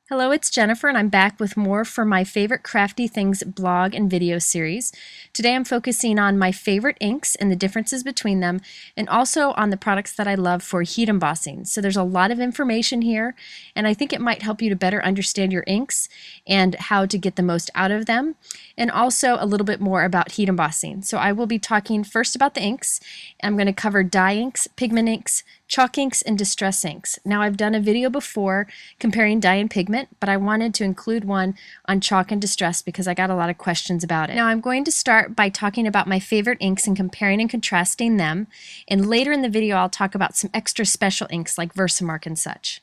Hello, it's Jennifer, and I'm back with more for my favorite Crafty Things blog and video series. Today I'm focusing on my favorite inks and the differences between them, and also on the products that I love for heat embossing. So there's a lot of information here, and I think it might help you to better understand your inks and how to get the most out of them, and also a little bit more about heat embossing. So I will be talking first about the inks. I'm going to cover dye inks, pigment inks, chalk inks, and distress inks. Now I've done a video before comparing dye and pigment, but I wanted to include one on chalk and distress because I got a lot of questions about it. Now I'm going to start by talking about my favorite inks and comparing and contrasting them, and later in the video I'll talk about some extra special inks like versamark and such.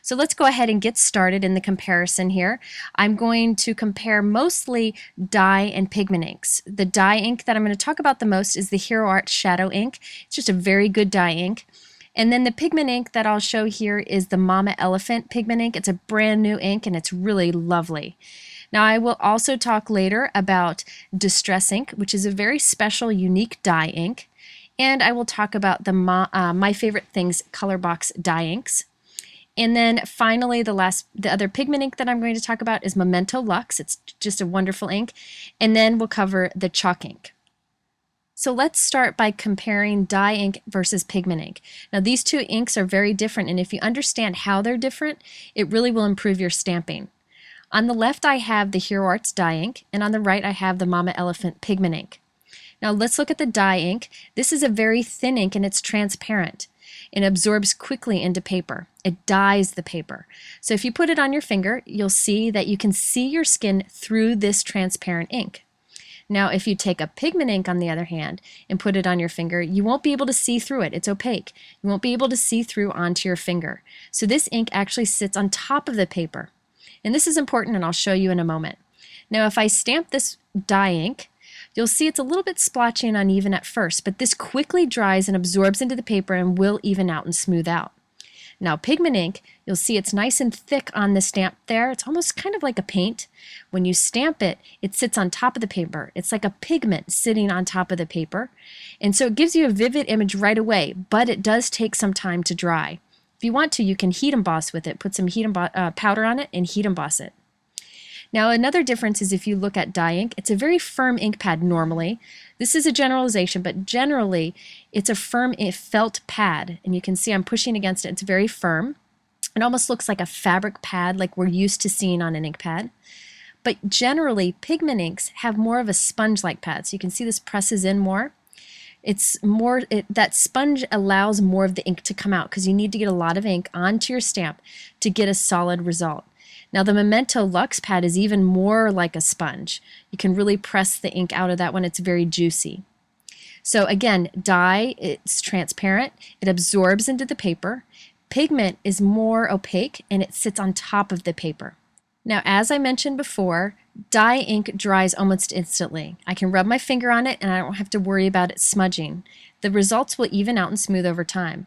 So let's go ahead and get started in the comparison here. I'm going to compare mostly dye and pigment inks. The dye ink that I'm going to talk about the most is the Hero Art Shadow ink. It's just a very good dye ink. And then the pigment ink that I'll show here is the Mama Elephant pigment ink. It's a brand new ink and it's really lovely. Now I will also talk later about Distress ink, which is a very special, unique dye ink. And I will talk about the My Favorite Things colorbox dye inks. And then finally, the other pigment ink that I'm going to talk about is Memento Luxe. It's just a wonderful ink. And then we'll cover the chalk ink. So let's start by comparing dye ink versus pigment ink. Now these two inks are very different, and if you understand how they're different, it really will improve your stamping. On the left I have the Hero Arts dye ink, and on the right I have the Mama Elephant pigment ink. Now let's look at the dye ink. This is a very thin ink and it's transparent. It absorbs quickly into paper. It dyes the paper. So if you put it on your finger, you'll see that you can see your skin through this transparent ink. Now if you take a pigment ink on the other hand and put it on your finger, you won't be able to see through it. It's opaque. You won't be able to see through onto your finger. So this ink actually sits on top of the paper. And this is important, and I'll show you in a moment. Now if I stamp this dye ink, you'll see it's a little bit splotchy and uneven at first, but this quickly dries and absorbs into the paper and will even out and smooth out. Now pigment ink, you'll see it's nice and thick on the stamp there. It's almost kind of like a paint. When you stamp it, it sits on top of the paper. It's like a pigment sitting on top of the paper. And so it gives you a vivid image right away, but it does take some time to dry. If you want to, you can heat emboss with it. Put some powder on it and heat emboss it. Now another difference is if you look at dye ink, it's a very firm ink pad normally. This is a generalization, but generally it's a firm felt pad, and you can see I'm pushing against it. It's very firm. It almost looks like a fabric pad like we're used to seeing on an ink pad. But generally pigment inks have more of a sponge-like pad. So you can see this presses in more. That sponge allows more of the ink to come out because you need to get a lot of ink onto your stamp to get a solid result. Now the Memento Luxe pad is even more like a sponge. You can really press the ink out of that one. It's very juicy. So again, dye, it's transparent. It absorbs into the paper. Pigment is more opaque and it sits on top of the paper. Now as I mentioned before, dye ink dries almost instantly. I can rub my finger on it and I don't have to worry about it smudging. The results will even out and smooth over time.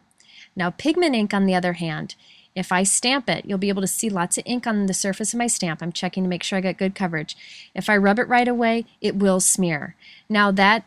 Now pigment ink on the other hand, if I stamp it, you'll be able to see lots of ink on the surface of my stamp. I'm checking to make sure I got good coverage. If I rub it right away, it will smear. Now that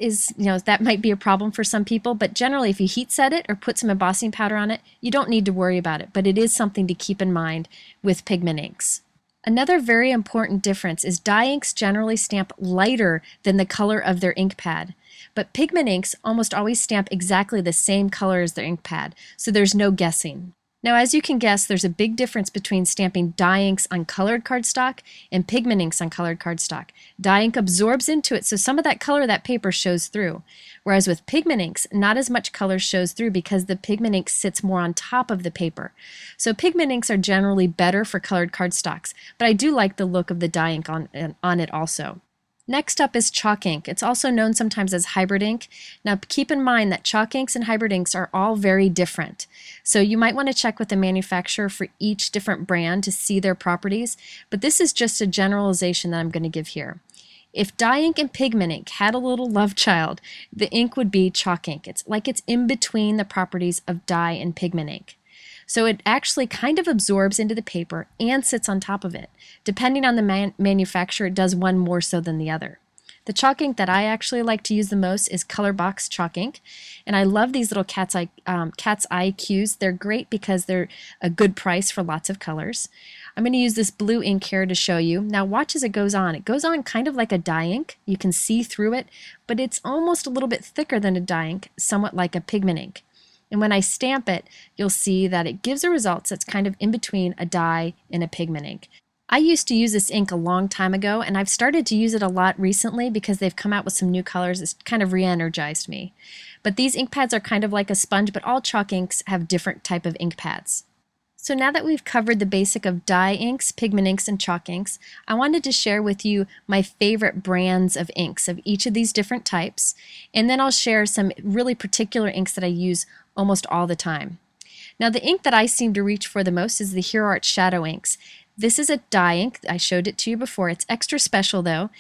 might be a problem for some people, but generally if you heat set it or put some embossing powder on it, you don't need to worry about it, but it is something to keep in mind with pigment inks. Another very important difference is dye inks generally stamp lighter than the color of their ink pad, but pigment inks almost always stamp exactly the same color as their ink pad, so there's no guessing. Now as you can guess, there's a big difference between stamping dye inks on colored cardstock and pigment inks on colored cardstock. Dye ink absorbs into it, so some of that color of that paper shows through. Whereas with pigment inks, not as much color shows through because the pigment ink sits more on top of the paper. So pigment inks are generally better for colored cardstocks, but I do like the look of the dye ink on it also. Next up is chalk ink. It's also known sometimes as hybrid ink. Now keep in mind that chalk inks and hybrid inks are all very different. So you might want to check with the manufacturer for each different brand to see their properties, but this is just a generalization that I'm going to give here. If dye ink and pigment ink had a little love child, the ink would be chalk ink. It's like it's in between the properties of dye and pigment ink. So it actually kind of absorbs into the paper and sits on top of it. Depending on the manufacturer, it does one more so than the other. The chalk ink that I actually like to use the most is Colorbox chalk ink, and I love these little cat's eye cues. They're great because they're a good price for lots of colors. I'm going to use this blue ink here to show you. Now watch as it goes on. It goes on kind of like a dye ink. You can see through it, but it's almost a little bit thicker than a dye ink, somewhat like a pigment ink. And when I stamp it, you'll see that it gives a result that's kind of in between a dye and a pigment ink. I used to use this ink a long time ago, and I've started to use it a lot recently because they've come out with some new colors. It's kind of re-energized me. But these ink pads are kind of like a sponge, but all chalk inks have different type of ink pads. So now that we've covered the basic of dye inks, pigment inks, and chalk inks, I wanted to share with you my favorite brands of inks of each of these different types, and then I'll share some really particular inks that I use almost all the time. Now the ink that I seem to reach for the most is the Hero Art Shadow Inks. This is a dye ink. I showed it to you before. It's extra special though.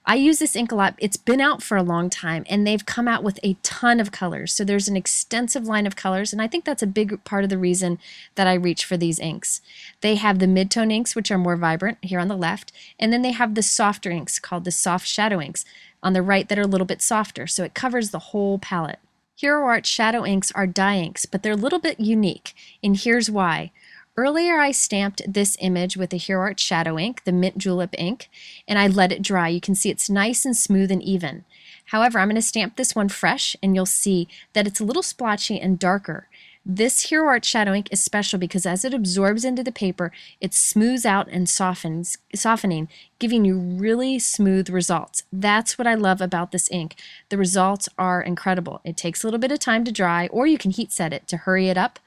I use this ink a lot. It's been out for a long time, and they've come out with a ton of colors. So there's an extensive line of colors, and I think that's a big part of the reason that I reach for these inks. They have the mid-tone inks, which are more vibrant, here on the left, and then they have the softer inks called the Soft Shadow Inks on the right that are a little bit softer, so it covers the whole palette. Hero Art Shadow Inks are dye inks, but they're a little bit unique, and here's why. Earlier I stamped this image with the Hero Art Shadow Ink, the Mint Julep ink, and I let it dry. You can see it's nice and smooth and even. However, I'm going to stamp this one fresh, and you'll see that it's a little splotchy and darker. This Hero Art Shadow Ink is special because as it absorbs into the paper, it smooths out and softening, giving you really smooth results. That's what I love about this ink. The results are incredible. It takes a little bit of time to dry, or you can heat set it to hurry it up.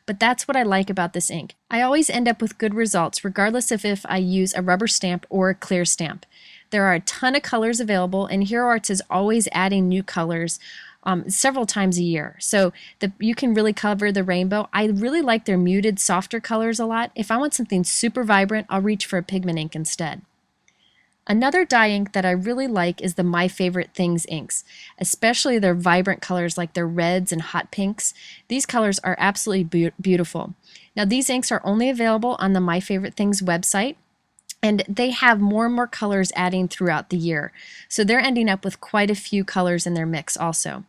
But that's what I like about this ink. I always end up with good results regardless of if I use a rubber stamp or a clear stamp. There are a ton of colors available, and Hero Arts is always adding new colors several times a year. So you can really cover the rainbow. I really like their muted, softer colors a lot. If I want something super vibrant, I'll reach for a pigment ink instead. Another dye ink that I really like is the My Favorite Things inks, especially their vibrant colors like their reds and hot pinks. These colors are absolutely beautiful. Now these inks are only available on the My Favorite Things website, and they have more and more colors adding throughout the year. So they're ending up with quite a few colors in their mix also.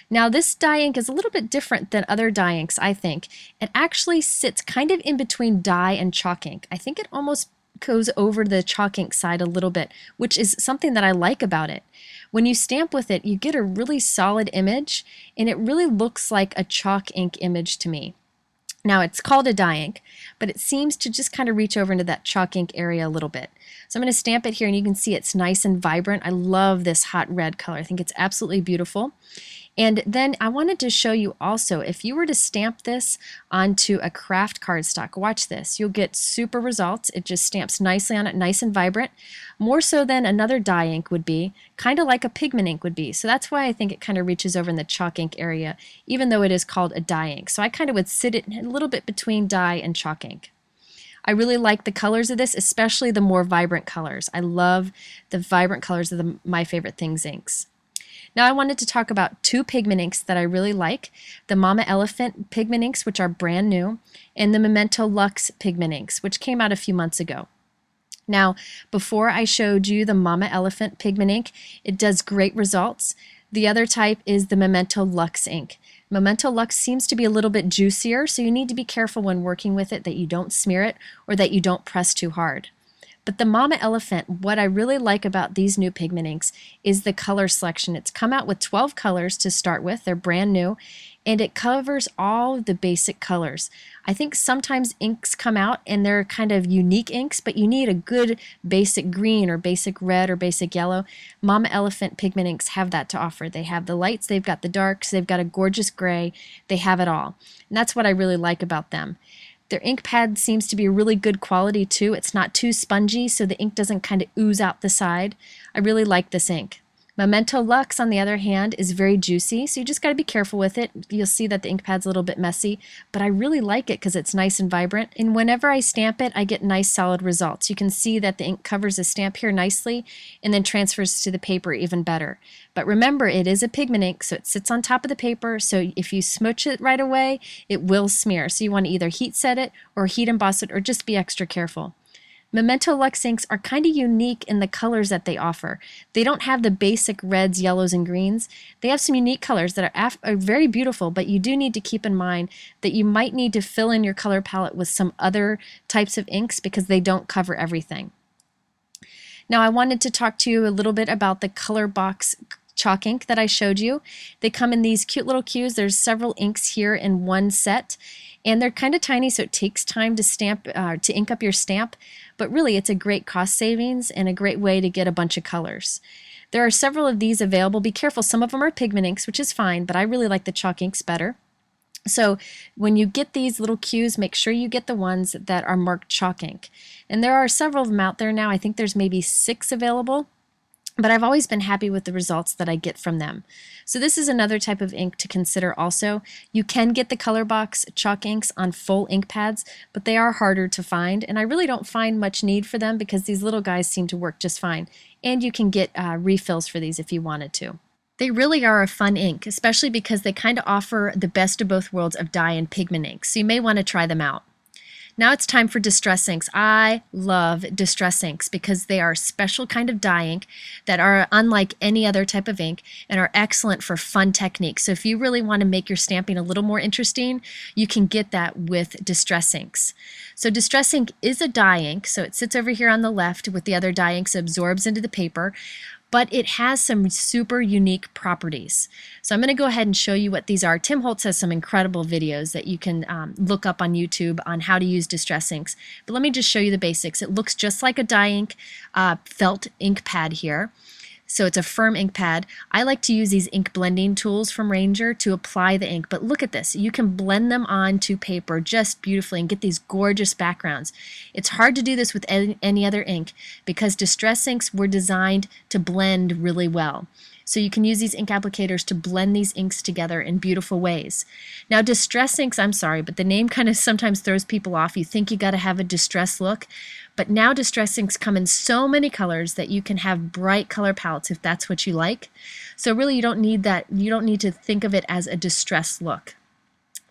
Now this dye ink is a little bit different than other dye inks, I think. It actually sits kind of in between dye and chalk ink. I think it almost goes over the chalk ink side a little bit, which is something that I like about it. When you stamp with it, you get a really solid image, and it really looks like a chalk ink image to me. Now it's called a dye ink, but it seems to just kind of reach over into that chalk ink area a little bit. So I'm going to stamp it here, and you can see it's nice and vibrant. I love this hot red color. I think it's absolutely beautiful. And then I wanted to show you also, if you were to stamp this onto a craft cardstock, watch this, you'll get super results. It just stamps nicely on it, nice and vibrant, more so than another dye ink would be, kind of like a pigment ink would be. So that's why I think it kind of reaches over in the chalk ink area, even though it is called a dye ink. So I kind of would sit it a little bit between dye and chalk ink. I really like the colors of this, especially the more vibrant colors. I love the vibrant colors of the My Favorite Things inks. Now I wanted to talk about two pigment inks that I really like, the Mama Elephant pigment inks, which are brand new, and the Memento Luxe pigment inks, which came out a few months ago. Now, before I showed you the Mama Elephant pigment ink, it does great results. The other type is the Memento Luxe ink. Memento Luxe seems to be a little bit juicier, so you need to be careful when working with it that you don't smear it or that you don't press too hard. But the Mama Elephant, what I really like about these new pigment inks is the color selection. It's come out with 12 colors to start with. They're brand new, and it covers all of the basic colors. I think sometimes inks come out and they're kind of unique inks, but you need a good basic green or basic red or basic yellow. Mama Elephant pigment inks have that to offer. They have the lights, they've got the darks, they've got a gorgeous gray, they have it all. And that's what I really like about them. Their ink pad seems to be really good quality too. It's not too spongy, so the ink doesn't kind of ooze out the side. I really like this ink. Memento Luxe, on the other hand, is very juicy, so you just got to be careful with it. You'll see that the ink pad's a little bit messy, but I really like it because it's nice and vibrant. And whenever I stamp it, I get nice solid results. You can see that the ink covers the stamp here nicely and then transfers to the paper even better. But remember, it is a pigment ink, so it sits on top of the paper, so if you smooch it right away, it will smear. So you want to either heat set it or heat emboss it or just be extra careful. Memento Luxe inks are kind of unique in the colors that they offer. They don't have the basic reds, yellows, and greens. They have some unique colors that are very beautiful, but you do need to keep in mind that you might need to fill in your color palette with some other types of inks because they don't cover everything. Now I wanted to talk to you a little bit about the colorbox chalk ink that I showed you. They come in these cute little cubes. There's several inks here in one set, and they're kind of tiny, so it takes time to to ink up your stamp, but really it's a great cost savings and a great way to get a bunch of colors. There are several of these available. Be careful, some of them are pigment inks, which is fine, but I really like the chalk inks better. So when you get these little cubes, make sure you get the ones that are marked chalk ink. And there are several of them out there now. I think there's maybe 6 available, but I've always been happy with the results that I get from them. So this is another type of ink to consider also. You can get the Colorbox chalk inks on full ink pads, but they are harder to find, and I really don't find much need for them because these little guys seem to work just fine. And you can get refills for these if you wanted to. They really are a fun ink, especially because they kind of offer the best of both worlds of dye and pigment inks, so you may want to try them out. Now it's time for distress inks. I love distress inks because they are a special kind of dye ink that are unlike any other type of ink and are excellent for fun techniques. So if you really want to make your stamping a little more interesting, you can get that with distress inks. So distress ink is a dye ink, so it sits over here on the left with the other dye inks, absorbs into the paper, but it has some super unique properties. So I'm going to go ahead and show you what these are. Tim Holtz has some incredible videos that you can look up on YouTube on how to use distress inks. But let me just show you the basics. It looks just like a dye ink felt ink pad here. So it's a firm ink pad. I like to use these ink blending tools from Ranger to apply the ink, but look at this. You can blend them onto paper just beautifully and get these gorgeous backgrounds. It's hard to do this with any other ink because distress inks were designed to blend really well. So you can use these ink applicators to blend these inks together in beautiful ways. Now distress inks, I'm sorry, but the name kind of sometimes throws people off. You think you got to have a distress look, but now distress inks come in so many colors that you can have bright color palettes if that's what you like. So really you don't need that. You don't need to think of it as a distress look.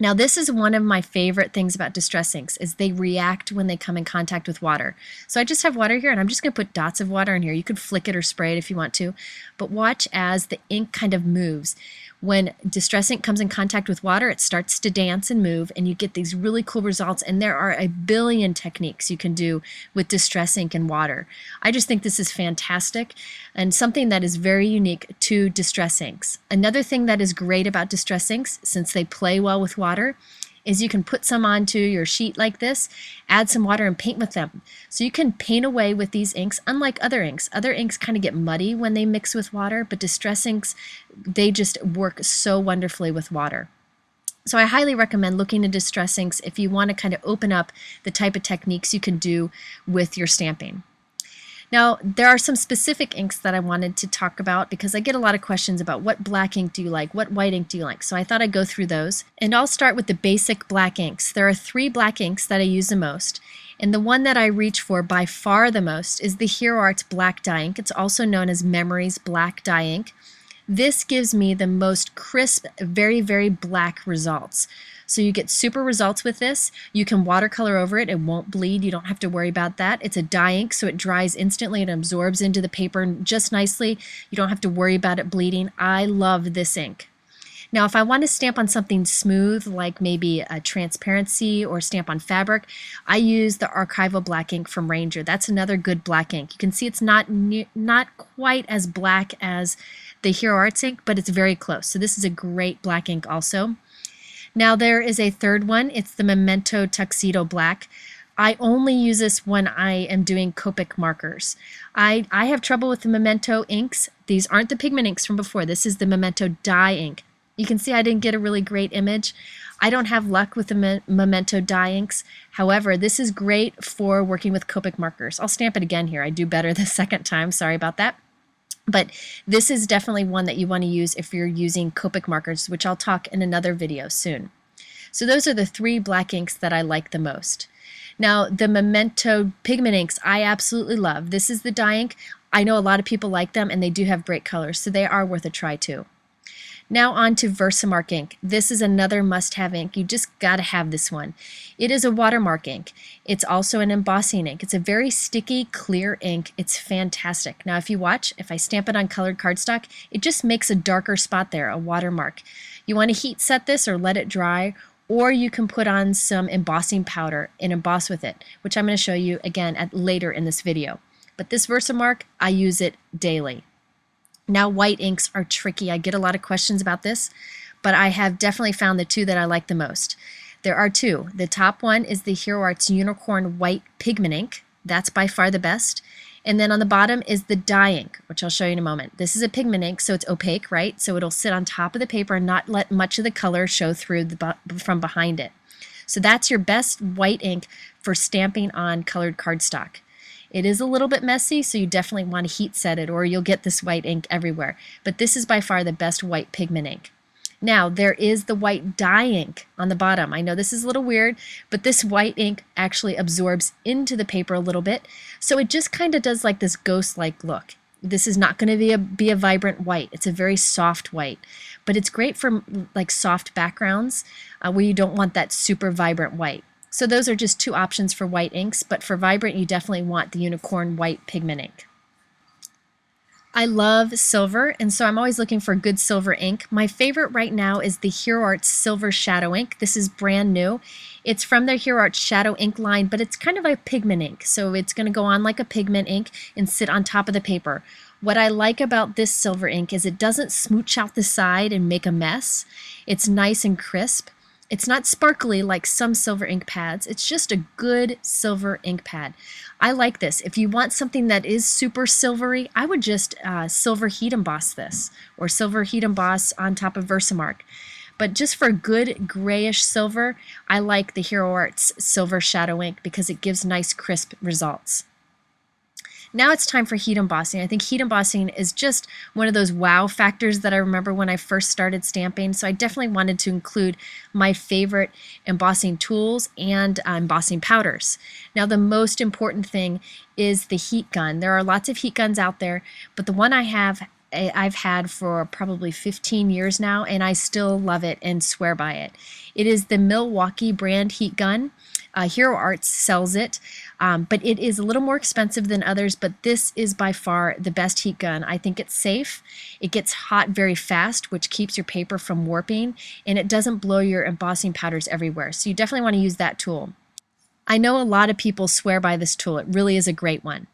Now this is one of my favorite things about distress inks is they react when they come in contact with water. So I just have water here and I'm just going to put dots of water in here. You could flick it or spray it if you want to, but watch as the ink kind of moves. When distress ink comes in contact with water, it starts to dance and move and you get these really cool results, and there are a billion techniques you can do with distress ink and water. I just think this is fantastic and something that is very unique to distress inks. Another thing that is great about distress inks, since they play well with water, is you can put some onto your sheet like this, add some water and paint with them. So you can paint away with these inks unlike other inks. Other inks kind of get muddy when they mix with water, but distress inks, they just work so wonderfully with water. So I highly recommend looking at distress inks if you want to kind of open up the type of techniques you can do with your stamping. Now, there are some specific inks that I wanted to talk about because I get a lot of questions about what black ink do you like, what white ink do you like, so I thought I'd go through those. And I'll start with the basic black inks. There are 3 black inks that I use the most, and the one that I reach for by far the most is the Hero Arts Black Dye Ink. It's also known as Memories Black Dye Ink. This gives me the most crisp, very, very black results. So you get super results with this. You can watercolor over it. It won't bleed. You don't have to worry about that. It's a dye ink, so it dries instantly and absorbs into the paper just nicely. You don't have to worry about it bleeding. I love this ink. Now, if I want to stamp on something smooth, like maybe a transparency or stamp on fabric, I use the Archival Black Ink from Ranger. That's another good black ink. You can see it's not quite as black as the Hero Arts ink, but it's very close. So this is a great black ink also. Now there is a third one. It's the Memento Tuxedo Black. I only use this when I am doing Copic markers. I have trouble with the Memento inks. These aren't the pigment inks from before. This is the Memento dye ink. You can see I didn't get a really great image. I don't have luck with the Memento dye inks. However, this is great for working with Copic markers. I'll stamp it again here. I do better the second time. Sorry about that. But this is definitely one that you want to use if you're using Copic markers, which I'll talk in another video soon. So those are the 3 black inks that I like the most. Now the Memento pigment inks I absolutely love. This is the dye ink. I know a lot of people like them and they do have great colors, so they are worth a try too. Now on to Versamark ink. This is another must-have ink. You just gotta have this one. It is a watermark ink. It's also an embossing ink. It's a very sticky, clear ink. It's fantastic. Now if you watch, if I stamp it on colored cardstock, it just makes a darker spot there, a watermark. You want to heat set this or let it dry, or you can put on some embossing powder and emboss with it, which I'm going to show you again later in this video. But this Versamark, I use it daily. Now white inks are tricky. I get a lot of questions about this, but I have definitely found the two that I like the most. There are two. The top one is the Hero Arts Unicorn White Pigment ink. That's by far the best. And then on the bottom is the dye ink, which I'll show you in a moment. This is a pigment ink, so it's opaque, right? So it'll sit on top of the paper and not let much of the color show through from behind it. So that's your best white ink for stamping on colored cardstock. It is a little bit messy, so you definitely want to heat set it or you'll get this white ink everywhere. But this is by far the best white pigment ink. Now, there is the white dye ink on the bottom. I know this is a little weird, but this white ink actually absorbs into the paper a little bit, so it just kind of does like this ghost-like look. This is not going to be a vibrant white. It's a very soft white, but it's great for like soft backgrounds where you don't want that super vibrant white. So those are just two options for white inks, but for vibrant you definitely want the Unicorn White Pigment ink. I love silver, and so I'm always looking for good silver ink. My favorite right now is the Hero Arts Silver Shadow Ink. This is brand new. It's from their Hero Arts Shadow Ink line, but it's kind of a pigment ink, so it's going to go on like a pigment ink and sit on top of the paper. What I like about this silver ink is it doesn't smooch out the side and make a mess. It's nice and crisp. It's not sparkly like some silver ink pads. It's just a good silver ink pad. I like this. If you want something that is super silvery, I would just silver heat emboss this or silver heat emboss on top of Versamark. But just for good grayish silver, I like the Hero Arts Silver Shadow Ink because it gives nice crisp results. Now it's time for heat embossing. I think heat embossing is just one of those wow factors that I remember when I first started stamping, so I definitely wanted to include my favorite embossing tools and embossing powders. Now the most important thing is the heat gun. There are lots of heat guns out there, but the one I've had for probably 15 years now, and I still love it and swear by it. It is the Milwaukee brand heat gun. Hero Arts sells it, but it is a little more expensive than others, but this is by far the best heat gun. I think it's safe. It gets hot very fast, which keeps your paper from warping, and it doesn't blow your embossing powders everywhere. So you definitely want to use that tool. I know a lot of people swear by this tool. It really is a great one.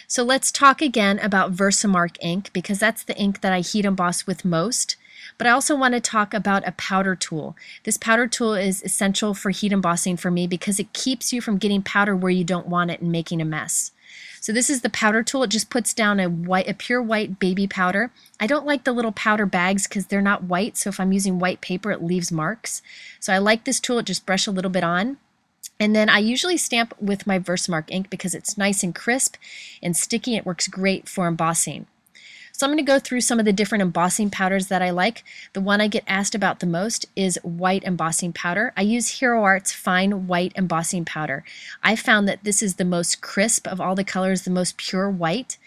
So let's talk again about Versamark ink because that's the ink that I heat emboss with most. But I also want to talk about a powder tool. This powder tool is essential for heat embossing for me because it keeps you from getting powder where you don't want it and making a mess. So this is the powder tool. It just puts down a pure white baby powder. I don't like the little powder bags because they're not white, so if I'm using white paper it leaves marks. So I like this tool. It just brush a little bit on. And then I usually stamp with my Versamark ink because it's nice and crisp and sticky. It works great for embossing. So I'm going to go through some of the different embossing powders that I like. The one I get asked about the most is white embossing powder. I use Hero Arts Fine White Embossing Powder. I found that this is the most crisp of all the colors, the most pure white.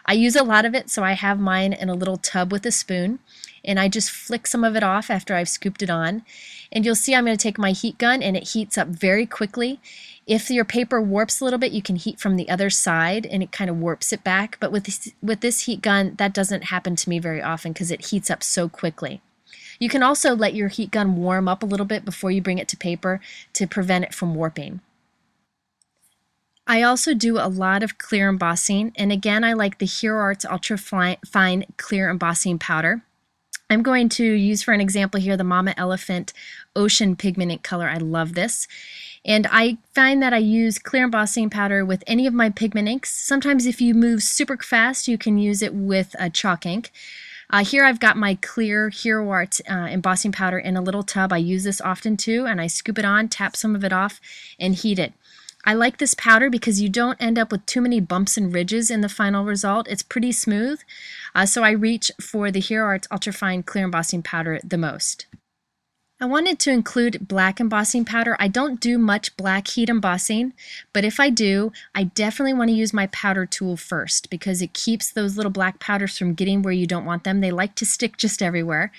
I use a lot of it, so I have mine in a little tub with a spoon, and I just flick some of it off after I've scooped it on. And you'll see I'm going to take my heat gun, and it heats up very quickly. If your paper warps a little bit, you can heat from the other side and it kind of warps it back. But with this heat gun, that doesn't happen to me very often because it heats up so quickly. You can also let your heat gun warm up a little bit before you bring it to paper to prevent it from warping. I also do a lot of clear embossing, and again, I like the Hero Arts Ultra Fine Clear Embossing Powder. I'm going to use for an example here the Mama Elephant Ocean Pigment Ink color. I love this. And I find that I use clear embossing powder with any of my pigment inks. Sometimes if you move super fast, you can use it with a chalk ink. Here I've got my clear Hero Arts embossing powder in a little tub. I use this often too, and I scoop it on, tap some of it off, and heat it. I like this powder because you don't end up with too many bumps and ridges in the final result. It's pretty smooth, so I reach for the Hero Arts Ultrafine Clear Embossing Powder the most. I wanted to include black embossing powder. I don't do much black heat embossing, but if I do, I definitely want to use my powder tool first because it keeps those little black powders from getting where you don't want them. They like to stick just everywhere.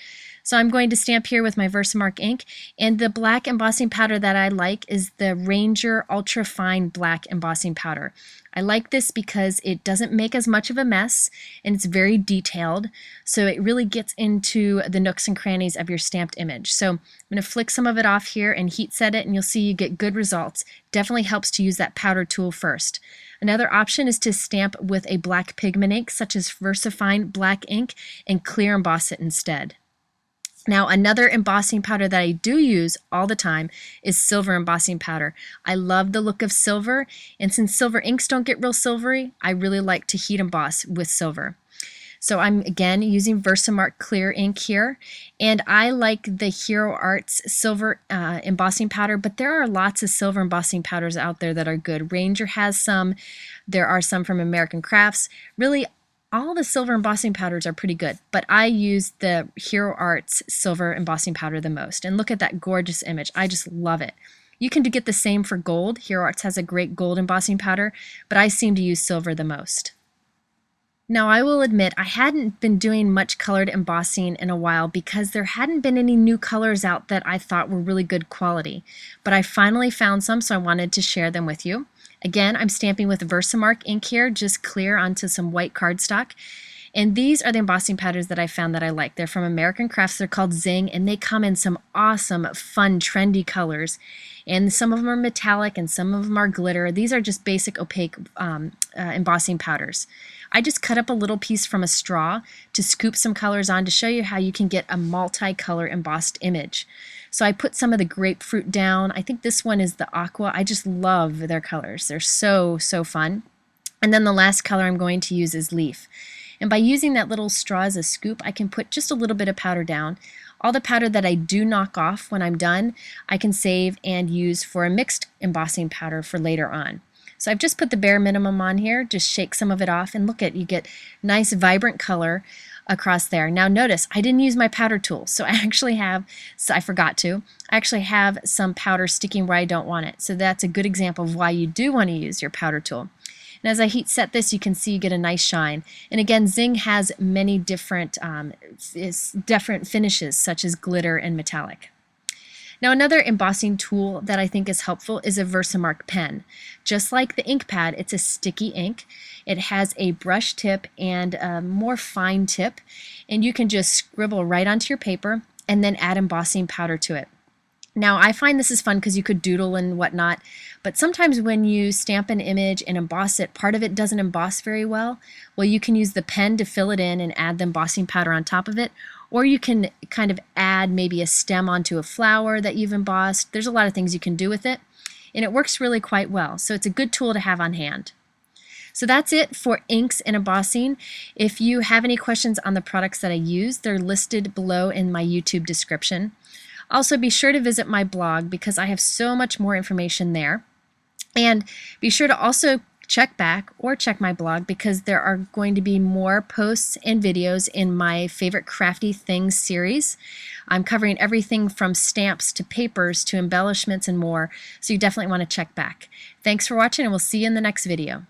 So I'm going to stamp here with my Versamark ink, and the black embossing powder that I like is the Ranger Ultra Fine Black Embossing Powder. I like this because it doesn't make as much of a mess and it's very detailed, so it really gets into the nooks and crannies of your stamped image. So I'm going to flick some of it off here and heat set it, and you'll see you get good results. Definitely helps to use that powder tool first. Another option is to stamp with a black pigment ink such as VersaFine Black ink and clear emboss it instead. Now, another embossing powder that I do use all the time is silver embossing powder. I love the look of silver, and since silver inks don't get real silvery, I really like to heat emboss with silver. So I'm again using Versamark clear ink here, and I like the Hero Arts silver embossing powder, but there are lots of silver embossing powders out there that are good. Ranger has some, there are some from American Crafts. Really, all the silver embossing powders are pretty good, but I use the Hero Arts silver embossing powder the most. And look at that gorgeous image. I just love it. You can get the same for gold. Hero Arts has a great gold embossing powder, but I seem to use silver the most. Now, I will admit I hadn't been doing much colored embossing in a while because there hadn't been any new colors out that I thought were really good quality. But I finally found some, so I wanted to share them with you. Again, I'm stamping with Versamark ink here, just clear onto some white cardstock. And these are the embossing powders that I found that I like. They're from American Crafts. They're called Zing, and they come in some awesome, fun, trendy colors. And some of them are metallic and some of them are glitter. These are just basic opaque embossing powders. I just cut up a little piece from a straw to scoop some colors on to show you how you can get a multicolor embossed image. So I put some of the grapefruit down. I think this one is the aqua. I just love their colors. They're so, so fun. And then the last color I'm going to use is leaf. And by using that little straw as a scoop, I can put just a little bit of powder down. All the powder that I do knock off when I'm done, I can save and use for a mixed embossing powder for later on. So I've just put the bare minimum on here, just shake some of it off, and look at, you get nice vibrant color across there. Now notice, I didn't use my powder tool, so I actually have, I actually have some powder sticking where I don't want it. So that's a good example of why you do want to use your powder tool. And as I heat set this, you can see you get a nice shine. And again, Zing has many different finishes, such as glitter and metallic. Now, another embossing tool that I think is helpful is a Versamark pen. Just like the ink pad, it's a sticky ink. It has a brush tip and a more fine tip, and you can just scribble right onto your paper and then add embossing powder to it. Now, I find this is fun because you could doodle and whatnot, but sometimes when you stamp an image and emboss it, part of it doesn't emboss very well. Well, you can use the pen to fill it in and add the embossing powder on top of it, or you can kind of add maybe a stem onto a flower that you've embossed. There's a lot of things you can do with it, and it works really quite well, so it's a good tool to have on hand. So that's it for inks and embossing. If you have any questions on the products that I use, they're listed below in my YouTube description. Also, be sure to visit my blog because I have so much more information there. And be sure to also check back or check my blog because there are going to be more posts and videos in my favorite crafty things series. I'm covering everything from stamps to papers to embellishments and more, so you definitely want to check back. Thanks for watching, and we'll see you in the next video.